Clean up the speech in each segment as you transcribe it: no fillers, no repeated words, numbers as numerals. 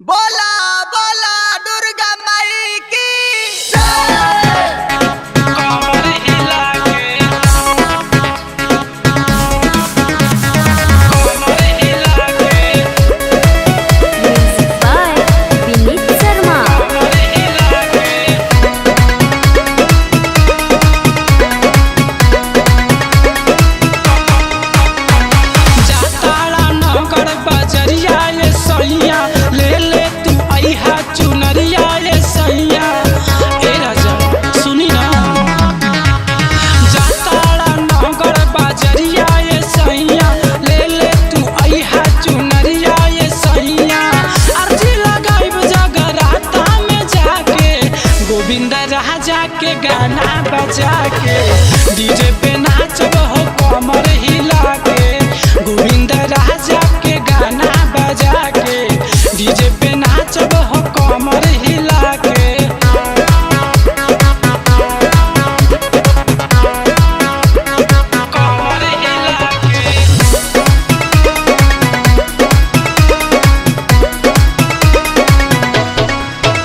बोला बोला दुर्गा माई की जय। कमर हिला के कमर हिला के Music by Vineet Sharma. कमर हिला के जाताड़ा नगर बजरिया ये सैया ले ले तू अइहा चुनरिया ये सैया ए राजा सुनी ना जाताड़ा नगर बजरिया ये सैया ले ले तू अइहा चुनरिया ये सैया अर्जी लगाइब जगराता में जाके गोविंद राजा के गाना बजा के डीजे पे नाचब हो कमर हिला के गोविंद राजा के गाना बजा के डीजे पे नाचब हो कमर हिला के कमर हिला के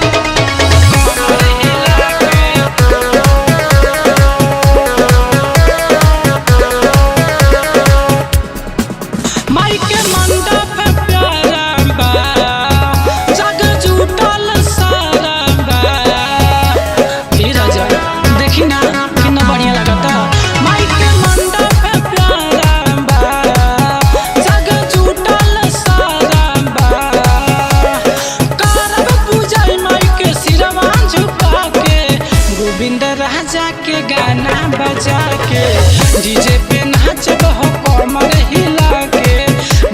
कमर हिला के माई के मंडप प्यारा बा जग जुटल सारा बा हे राजा देखी ना कितना बढ़िया लगता माई के मंडप प्यारा बा जग जुटल सारा बा करब पूजय माई के सिरवा झुका के गोविंद राजा के गाना बजा के डीजे पे नाचब हो कमर हिला के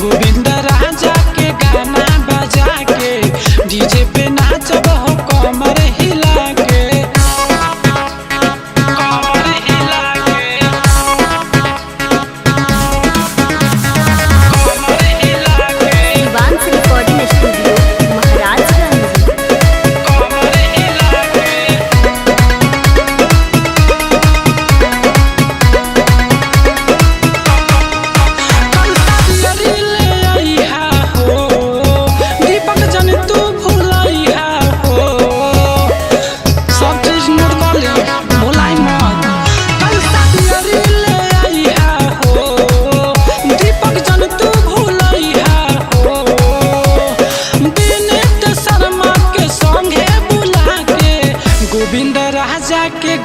गोविंद राजा के गाना बजा के डीजे पे नाचब हो कमर हिला के कमर हिला के कमर हिला के Divan's Recording Studio, Maharajganj. कमर हिला के दीपक जन तू भूलैहा हो सब चीज नोट कर ले भुलाई मत कल साथियरी ले आइहा हो दीपक जन तू भूलैहा हो विनीत शर्मा के संगे बुला के गोविंद राजा के